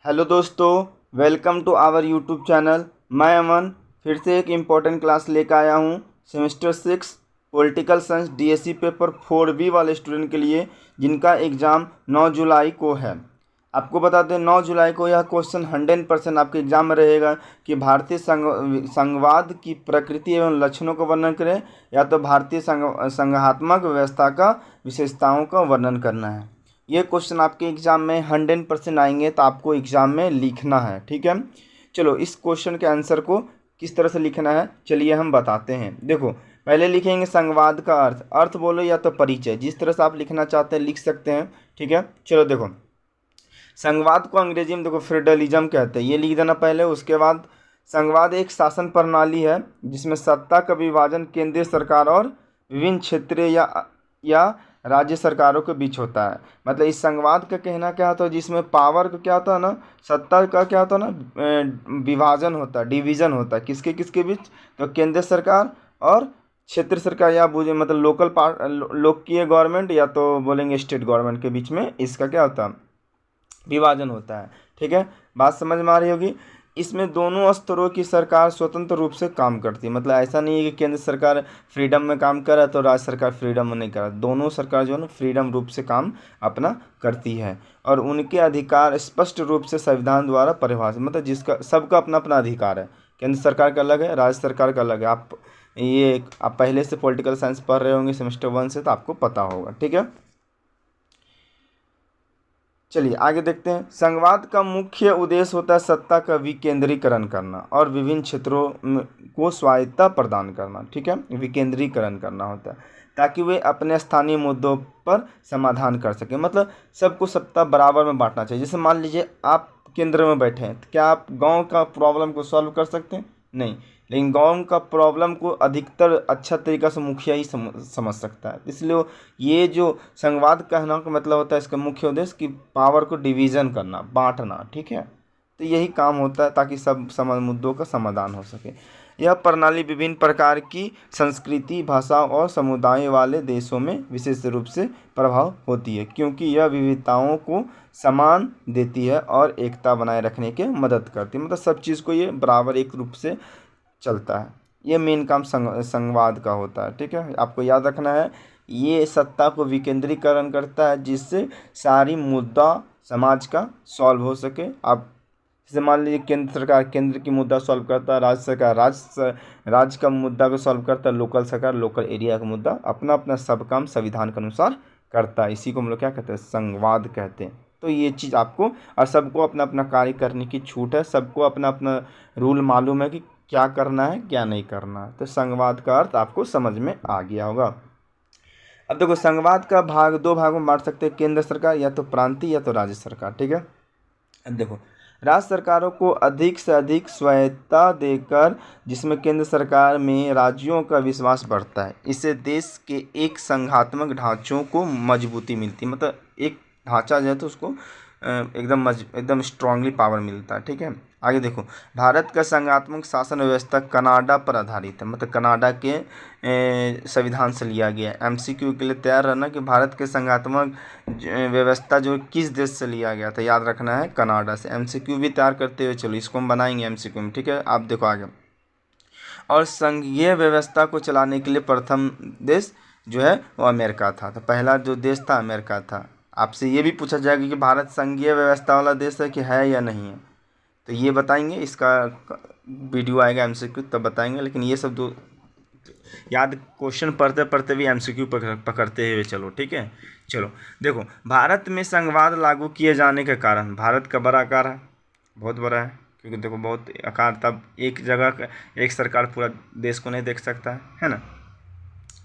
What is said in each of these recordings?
Hello दोस्तों, welcome to our YouTube channel. मैं अमन फिर से एक इम्पोर्टेंट क्लास लेकर आया हूँ। Semester 6 political science DSC paper 4B वाले स्टूडेंट के लिए, जिनका एग्ज़ाम 9 जुलाई को है। आपको बता दें 9 जुलाई को यह क्वेश्चन 100% आपके एग्जाम में रहेगा कि भारतीय संघवाद की प्रकृति एवं लक्षणों का वर्णन करें, या तो भारतीय संघात्मक व्यवस्था का विशेषताओं का वर्णन करना है। ये क्वेश्चन आपके एग्ज़ाम में 100% आएंगे, तो आपको एग्ज़ाम में लिखना है। ठीक है, चलो इस क्वेश्चन के आंसर को किस तरह से लिखना है चलिए हम बताते हैं। देखो, पहले लिखेंगे संवाद का अर्थ। अर्थ बोलो या तो परिचय, जिस तरह से आप लिखना चाहते हैं लिख सकते हैं। ठीक है, चलो देखो, संघवाद को अंग्रेजी में देखो फेडरलिज्म कहते हैं, ये लिख देना पहले। उसके बाद संघवाद एक शासन प्रणाली है जिसमें सत्ता का विभाजन केंद्रीय सरकार और विभिन्न क्षेत्रीय या राज्य सरकारों के बीच होता है। मतलब इस संघवाद का कहना क्या होता है, जिसमें पावर का क्या होता है ना, सत्ता का क्या होता है ना, विभाजन होता है, डिवीजन होता है। किसके किसके बीच? तो केंद्र सरकार और क्षेत्र सरकार, या बुझे मतलब लोककीय गवर्नमेंट, या तो बोलेंगे स्टेट गवर्नमेंट के बीच में इसका क्या होता है, विभाजन होता है। ठीक है, बात समझ में आ रही होगी। इसमें दोनों स्तरों की सरकार स्वतंत्र रूप से काम करती है। मतलब ऐसा नहीं है कि केंद्र सरकार फ्रीडम में काम कर रहा है तो राज्य सरकार फ्रीडम में नहीं कर रहा। दोनों सरकार जो है ना फ्रीडम रूप से काम अपना करती है, और उनके अधिकार स्पष्ट रूप से संविधान द्वारा परिभाषित, मतलब जिसका सबका अपना अपना अधिकार है। केंद्र सरकार का अलग है, राज्य सरकार का अलग है। आप पहले से पॉलिटिकल साइंस पढ़ रहे होंगे सेमेस्टर 1 से, तो आपको पता होगा। ठीक है, चलिए आगे देखते हैं। संघवाद का मुख्य उद्देश्य होता है सत्ता का विकेंद्रीकरण करना और विभिन्न क्षेत्रों को स्वायत्तता प्रदान करना। ठीक है, विकेंद्रीकरण करना होता है ताकि वे अपने स्थानीय मुद्दों पर समाधान कर सकें। मतलब सबको सत्ता बराबर में बांटना चाहिए। जैसे मान लीजिए आप केंद्र में बैठे हैं, तो क्या आप गांव का प्रॉब्लम को सॉल्व कर सकते हैं? नहीं, लेकिन गांव का प्रॉब्लम को अधिकतर अच्छा तरीका से मुखिया ही समझ सकता है। इसलिए ये जो संवाद कहना का मतलब होता है, इसका मुख्य उद्देश्य कि पावर को डिवीज़न करना, बांटना। ठीक है, तो यही काम होता है ताकि सब मुद्दों का समाधान हो सके। यह प्रणाली विभिन्न प्रकार की संस्कृति, भाषा और समुदाय वाले देशों में विशेष रूप से प्रभाव होती है, क्योंकि यह विविधताओं को समान देती है और एकता बनाए रखने के मदद करती है। मतलब सब चीज़ को ये बराबर एक रूप से चलता है। ये मेन काम संवाद का होता है। ठीक है, आपको याद रखना है, ये सत्ता को विकेंद्रीकरण करता है जिससे सारी मुद्दा समाज का सॉल्व हो सके। आप जैसे मान लीजिए केंद्र सरकार केंद्र की मुद्दा सॉल्व करता है, राज्य सरकार राज्य का मुद्दा को सॉल्व करता है, लोकल सरकार लोकल एरिया का मुद्दा, अपना अपना सब काम संविधान के अनुसार करता है। इसी को हम लोग क्या कहते हैं, संवाद कहते हैं। तो ये चीज़ आपको, और सबको अपना अपना कार्य करने की छूट है, सबको अपना अपना रूल मालूम है कि क्या करना है क्या नहीं करना है। तो संवाद का अर्थ आपको समझ में आ गया होगा। अब देखो, संवाद का भाग दो भागों में बांट सकते हैं, केंद्र सरकार या तो प्रांतीय या तो राज्य सरकार। ठीक है, अब देखो, राज्य सरकारों को अधिक से अधिक स्वायत्तता देकर, जिसमें केंद्र सरकार में राज्यों का विश्वास बढ़ता है, इससे देश के एक संघात्मक ढांचों को मजबूती मिलती है। मतलब एक ढांचा जो है तो उसको एकदम स्ट्रांगली पावर मिलता है। ठीक है, आगे देखो, भारत का संघात्मक शासन व्यवस्था कनाडा पर आधारित है। मतलब कनाडा के संविधान से लिया गया है। एमसीक्यू के लिए तैयार रहना कि भारत के संघात्मक व्यवस्था जो किस देश से लिया गया था, याद रखना है कनाडा से। एमसीक्यू भी तैयार करते हुए चलो, इसको हम बनाएंगे एमसीक्यू में। ठीक है, आप देखो आगे। और संघीय व्यवस्था को चलाने के लिए प्रथम देश जो है वो अमेरिका था। तो पहला जो देश था अमेरिका था। आपसे ये भी पूछा जाएगा कि भारत संघीय व्यवस्था वाला देश है कि है या नहीं है, तो ये बताएंगे। इसका वीडियो आएगा एमसीक्यू तब बताएंगे, लेकिन ये सब दो याद, क्वेश्चन पढ़ते पढ़ते भी एमसीक्यू पकड़ते हुए चलो। ठीक है, चलो देखो, भारत में संघवाद लागू किए जाने के कारण भारत का बड़ा आकार है, बहुत बड़ा है, क्योंकि देखो बहुत आकार, तब एक जगह एक सरकार पूरा देश को नहीं देख सकता है ना।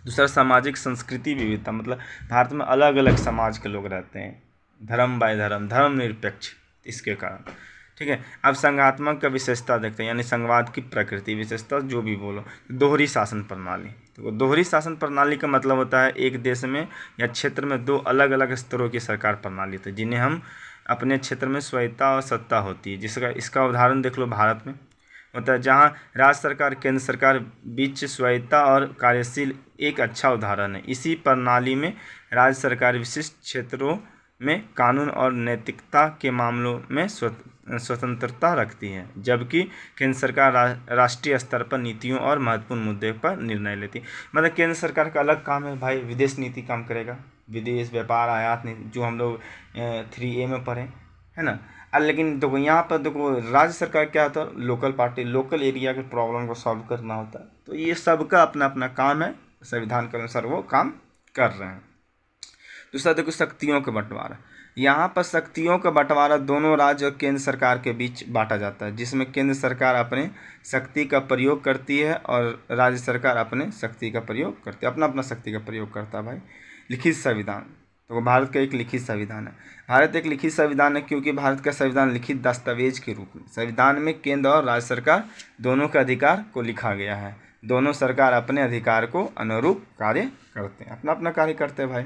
दूसरा, सामाजिक संस्कृति विविधता, मतलब भारत में अलग अलग समाज के लोग रहते हैं, धर्म बाय धर्म, धर्मनिरपेक्ष, इसके कारण। ठीक है, अब संघात्मक का विशेषता देखते हैं, यानी संघवाद की प्रकृति, विशेषता जो भी बोलो। दोहरी शासन प्रणाली, तो दोहरी शासन प्रणाली का मतलब होता है एक देश में या क्षेत्र में दो अलग अलग स्तरों की सरकार प्रणाली होती है, जिन्हें हम अपने क्षेत्र में स्वायत्तता और सत्ता होती है। जिसका इसका उदाहरण देख लो, भारत में होता है, जहाँ राज्य सरकार केंद्र सरकार बीच स्वायत्तता और कार्यशील एक अच्छा उदाहरण है। इसी प्रणाली में राज्य सरकार विशिष्ट क्षेत्रों में कानून और नैतिकता के मामलों में स्वतंत्रता रखती है, जबकि केंद्र सरकार राष्ट्रीय स्तर पर नीतियों और महत्वपूर्ण मुद्दे पर निर्णय लेती है। मतलब केंद्र सरकार का अलग काम है भाई, विदेश नीति काम करेगा, विदेश व्यापार आयात नीति, जो हम लोग 3A में पढ़े, है ना। लेकिन देखो यहाँ पर देखो राज्य सरकार क्या होता है, लोकल पार्टी, लोकल एरिया के प्रॉब्लम को सॉल्व करना होता है। तो ये सबका अपना अपना काम है, संविधान के अनुसार वो काम कर रहे हैं। दूसरा देखो शक्तियों का बंटवारा। यहाँ पर शक्तियों का बंटवारा दोनों राज्य और केंद्र सरकार के बीच बांटा जाता है, जिसमें केंद्र सरकार अपने शक्ति का प्रयोग करती है और राज्य सरकार अपने शक्ति का प्रयोग करती है, अपना अपना शक्ति का प्रयोग करता है भाई। लिखित संविधान, तो भारत का एक लिखित संविधान है। भारत एक लिखित संविधान है क्योंकि भारत का संविधान लिखित दस्तावेज के रूप में, संविधान में केंद्र और राज्य सरकार दोनों के अधिकार को लिखा गया है। दोनों सरकार अपने अधिकार को अनुरूप कार्य करते हैं, अपना अपना कार्य करते हैं भाई।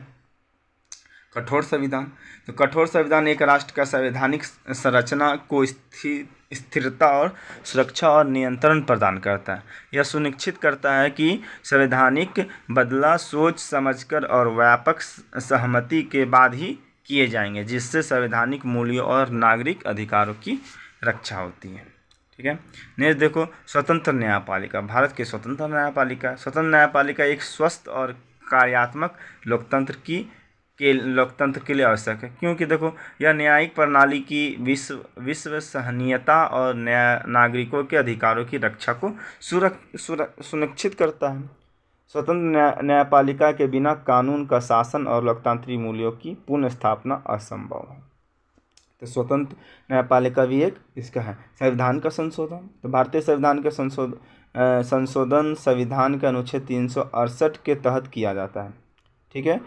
कठोर संविधान, तो कठोर संविधान एक राष्ट्र का संवैधानिक संरचना को स्थिरता और सुरक्षा और नियंत्रण प्रदान करता है। यह सुनिश्चित करता है कि संवैधानिक बदलाव सोच समझकर और व्यापक सहमति के बाद ही किए जाएंगे, जिससे संवैधानिक मूल्यों और नागरिक अधिकारों की रक्षा होती है। ठीक है। नेक्स्ट देखो स्वतंत्र न्यायपालिका। भारत की स्वतंत्र न्यायपालिका एक स्वस्थ और कार्यात्मक लोकतंत्र के लिए आवश्यक है, क्योंकि देखो यह न्यायिक प्रणाली की विश्वसनीयता और नागरिकों के अधिकारों की रक्षा को सुनिश्चित करता है। स्वतंत्र न्यायपालिका के बिना कानून का शासन और लोकतांत्रिक मूल्यों की पुनः स्थापना असंभव है। तो स्वतंत्र न्यायपालिका भी एक इसका है। संविधान का संशोधन, तो भारतीय संविधान का संशोधन संविधान के अनुच्छेद 368 के तहत किया जाता है। ठीक है।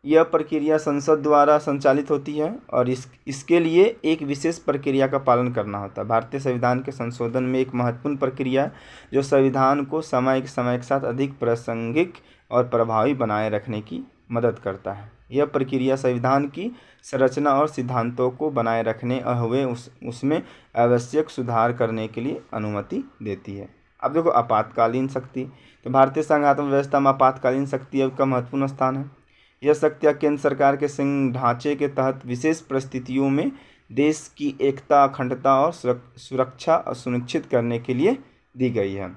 यह प्रक्रिया संसद द्वारा संचालित होती है और इसके लिए एक विशेष प्रक्रिया का पालन करना होता है। भारतीय संविधान के संशोधन में एक महत्वपूर्ण प्रक्रिया जो संविधान को समय के साथ अधिक प्रासंगिक और प्रभावी बनाए रखने की मदद करता है। यह प्रक्रिया संविधान की संरचना और सिद्धांतों को बनाए रखने हुए उसमें आवश्यक सुधार करने के लिए अनुमति देती है। अब देखो आपातकालीन शक्ति, तो भारतीय संघात्मक व्यवस्था में आपातकालीन शक्ति का महत्वपूर्ण स्थान है। यह शक्तियाँ केंद्र सरकार के संघ ढांचे के तहत विशेष परिस्थितियों में देश की एकता, अखंडता और सुरक्षा सुनिश्चित करने के लिए दी गई है।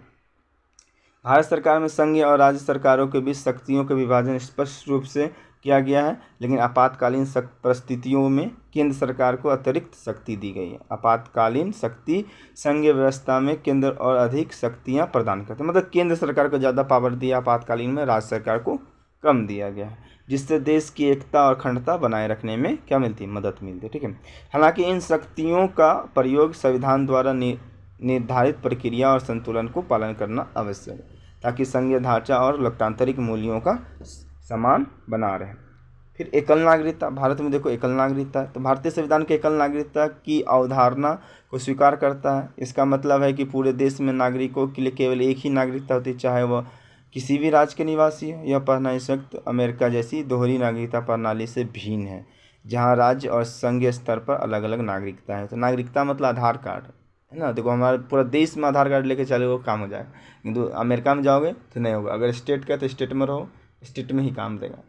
भारत सरकार में संघीय और राज्य सरकारों के बीच शक्तियों का विभाजन स्पष्ट रूप से किया गया है, लेकिन आपातकालीन परिस्थितियों में केंद्र सरकार को अतिरिक्त शक्ति दी गई है। आपातकालीन शक्ति संघीय व्यवस्था में केंद्र और अधिक शक्तियाँ प्रदान करते हैं, मतलब केंद्र सरकार को ज़्यादा पावर दिया, आपातकालीन में राज्य सरकार को कम दिया गया है, जिससे देश की एकता और अखंडता बनाए रखने में क्या मिलती है, मदद मिलती है। ठीक है। हालांकि इन शक्तियों का प्रयोग संविधान द्वारा निर्धारित प्रक्रिया और संतुलन को पालन करना आवश्यक है, ताकि संघीय ढांचा और लोकतांत्रिक मूल्यों का समान बना रहे। फिर एकल नागरिकता। भारत में देखो एकल नागरिकता, तो भारतीय संविधान के एकल नागरिकता की अवधारणा को स्वीकार करता है। इसका मतलब है कि पूरे देश में नागरिकों के लिए केवल एक ही नागरिकता होती है, चाहे वह किसी भी राज्य के निवासी हो। यह प्रणाली संयुक्त अमेरिका जैसी दोहरी नागरिकता प्रणाली से भिन्न है, जहां राज्य और संघीय स्तर पर अलग अलग नागरिकता है। तो नागरिकता मतलब आधार कार्ड है ना। देखो हमारे पूरा देश में आधार कार्ड लेके चले वो काम हो जाएगा, किंतु अमेरिका में जाओगे तो नहीं होगा। अगर स्टेट का तो स्टेट में रहो, स्टेट में ही काम देगा,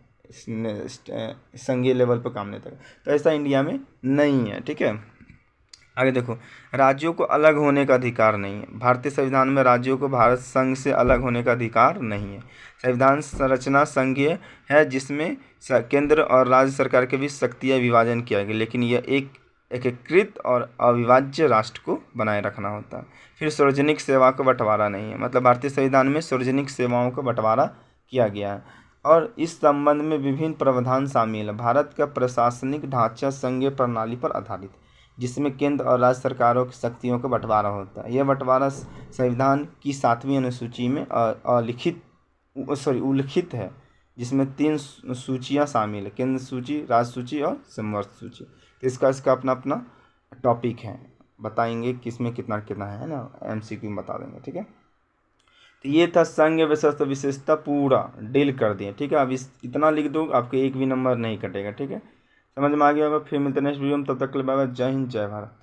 संघीय लेवल पर काम नहीं देगा। तो ऐसा इंडिया में नहीं है। ठीक है। आगे देखो राज्यों को अलग होने का अधिकार नहीं है। भारतीय संविधान में राज्यों को भारत संघ से अलग होने का अधिकार नहीं है। संविधान संरचना संघीय है, जिसमें केंद्र और राज्य सरकार के बीच शक्तियाँ विभाजन किया गया, लेकिन यह एक एकीकृत और अविभाज्य राष्ट्र को बनाए रखना होता है। फिर सार्वजनिक सेवा का बंटवारा नहीं है, मतलब भारतीय संविधान में सार्वजनिक सेवाओं का बंटवारा किया गया है और इस संबंध में विभिन्न प्रावधान शामिल है। भारत का प्रशासनिक ढांचा संघीय प्रणाली पर आधारित, जिसमें केंद्र और राज्य सरकारों की शक्तियों का बंटवारा होता है। यह बंटवारा संविधान की 7वीं अनुसूची में उल्लिखित है, जिसमें 3 सूचियाँ शामिल है, केंद्र सूची, राज्य सूची और समवर्ती सूची। तो इसका अपना अपना टॉपिक है, बताएंगे किसमें कितना कितना है ना, MCQ में बता देंगे। ठीक है। तो ये था संघ विशेषता पूरा डील कर दिए। ठीक है। अब इतना लिख दो, आपके एक भी नंबर नहीं कटेगा। ठीक है। समझ में आ गया होगा। फिर मिलते हैं नेक्स्ट वीडियो में, तब तक के लिए बाय बाय। जय हिंद, जय भारत।